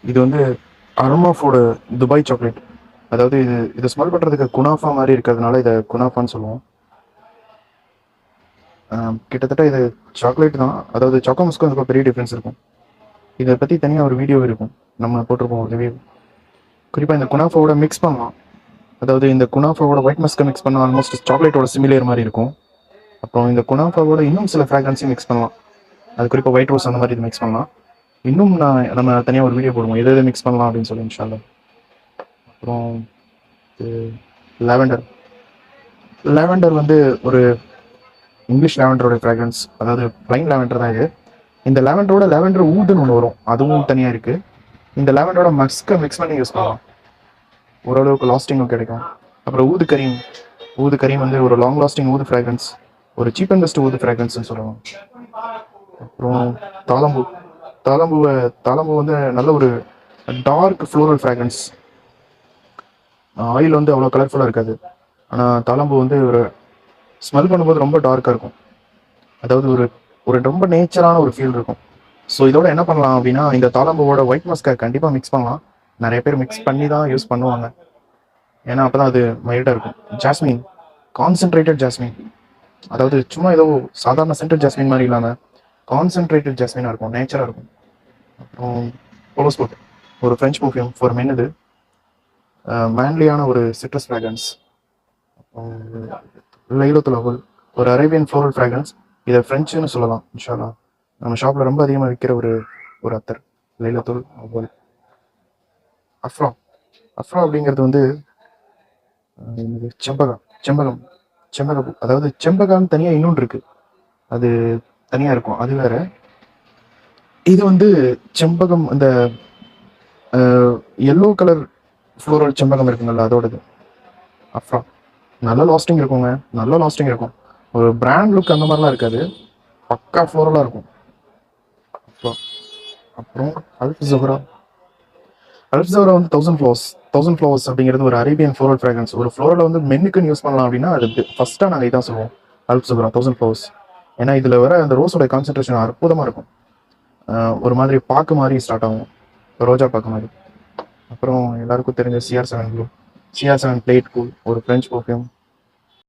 இது வந்து அரோமாஃபோட Dubai chocolate. அதாவது இது ஸ்மெல் பண்ணுறதுக்கு குனாஃபா மாதிரி இருக்கிறதுனால இதை குனாஃபான்னு சொல்லுவோம். கிட்டத்தட்ட இது சாக்லேட் தான். அதாவது சாக்கோ மஸ்க்கும் அதுக்கு பெரிய டிஃப்ரென்ஸ் இருக்கும். இதை பற்றி தனியாக ஒரு வீடியோ இருக்கும், நம்ம போட்டிருப்போம் ஒரு ரிவ்யூ. குறிப்பாக இந்த குனாஃபாவோட மிக்ஸ் பண்ணலாம். அதாவது இந்த குனாஃபாவோட ஒயிட் மஸ்க்கை மிக்ஸ் பண்ணால் ஆல்மோஸ்ட் சாக்லேட்டோட சிமிலியர் மாதிரி இருக்கும். அப்புறம் இந்த குனாஃபாவோட இன்னும் சில ஃப்ராக்ரன்ஸையும் மிக்ஸ் பண்ணலாம். அது குறிப்பாக ஒயிட் ரோஸ் அந்த மாதிரி இது மிக்ஸ் பண்ணலாம். இன்னும் நம்ம தனியாக ஒரு வீடியோ போடுவோம் எதை மிக்ஸ் பண்ணலாம் அப்படின்னு சொல்லி இன்ஷால்லா. அப்புறம் லாவெண்டர். லாவெண்டர் வந்து ஒரு இங்கிலீஷ் லாவெண்டரோட ஃப்ராக்ரன்ஸ். அதாவது பிளைன் லாவெண்டர் தான் இது. இந்த லாவெண்டரோட லாவெண்டர் ஊதுன்னு ஒன்று வரும், அதுவும் தனியாக இருக்குது. இந்த லாவெண்டரோட மஸ்க்கை மிக்ஸ் பண்ணி யூஸ் பண்ணலாம், ஓரளவுக்கு லாஸ்டிங்கும் கிடைக்கும். அப்புறம் ஊது கரீம் வந்து ஒரு லாங் லாஸ்டிங் ஊது ஃப்ராக்ரன்ஸ், ஒரு சீப் அண்ட் பெஸ்ட் ஊது ஃப்ராக்ரன்ஸ்னு சொல்லலாம். அப்புறம் தாளம்பூ வந்து நல்ல ஒரு டார்க் ஃப்ளோரல் ஃப்ராக்ரன்ஸ். ஆயில் வந்து அவ்வளோ கலர்ஃபுல்லாக இருக்காது, ஆனால் தாளம்பூ வந்து ஒரு ஸ்மெல் பண்ணும்போது ரொம்ப டார்க்காக இருக்கும். அதாவது ஒரு ஒரு ரொம்ப நேச்சரான ஒரு ஃபீல் இருக்கும். ஸோ இதோட என்ன பண்ணலாம் அப்படின்னா, இந்த தாளம்பூவோட ஒயிட் மஸ்கை கண்டிப்பாக மிக்ஸ் பண்ணலாம். நிறைய பேர் மிக்ஸ் பண்ணி தான் யூஸ் பண்ணுவாங்க, ஏன்னா அப்போ தான் அது மைல்டாக இருக்கும். Jasmine, concentrated jasmine. அதாவது சும்மா ஏதோ சாதாரண சென்டட் ஜாஸ்மின் மாதிரி இல்லாமல் கான்சென்ட்ரேட்டட் ஜாஸ்மினாக இருக்கும், நேச்சராக இருக்கும். அப்புறம் போலோஸ்போர்ட், ஒரு ஃப்ரெஞ்ச் பர்ஃப்யூம் ஃபார் மென். இது மேன்லியான ஒரு சிட்ரஸ் ஃப்ராக்ரன்ஸ். லைலத்துல் அவ்வல், ஒரு அரேபியன் ஃப்ளோரல் ஃப்ராக்ரன்ஸ். இதை ஃப்ரெஞ்சுன்னு சொல்லலாம் இன்ஷால்லா. நம்ம ஷாப்பில் ரொம்ப அதிகமாக விற்கிற ஒரு அத்தர் லைலத்துல் அவ்வல். அஃப்ரா அப்படிங்கிறது வந்து செம்பகம். அதாவது செம்பகம் தனியாக இன்னொன்று இருக்கு, அது தனியாக இருக்கும், அது வேற. இது வந்து செம்பகம், இந்த எல்லோ கலர் ஃப்ளோரல் செம்பகம் இருக்குங்கல்ல, அதோடது அஃப்ரா. நல்ல லாஸ்டிங் இருக்கும். ஒரு பிராண்ட் லுக் அந்த மாதிரிலாம் இருக்காது, பக்கா ஃப்ளோரலாக இருக்கும். அப்புறம் அல்ஃப் ஜஹ்ரா வந்து தௌசண்ட் ஃப்ளவர்ஸ் அப்படிங்கிறது ஒரு அரேபியன் ஃப்ளோரல் ஃப்ராக்ரன்ஸ். ஒரு ஃப்ளோரலை வந்து மென்னுக்குன்னு யூஸ் பண்ணலாம் அப்படின்னா அது ஃபர்ஸ்ட்டாக நாங்கள் இதான் சொல்லுவோம், அல்ஃப் ஜஹ்ரா தௌசண்ட் ஃப்ளவர்ஸ். ஏன்னா இதில் வர அந்த ரோஸோட கான்சன்ட்ரேஷன் அற்புதமாக இருக்கும். ஒரு மாதிரி பாக்கு மாதிரி ஸ்டார்ட் ஆகும், ரோஜா பாக்கு மாதிரி. அப்புறம் எல்லாருக்கும் தெரிஞ்ச CR7 blue, CR7 blade cool, ஒரு ஃப்ரெஞ்ச் பர்ஃப்யூம்.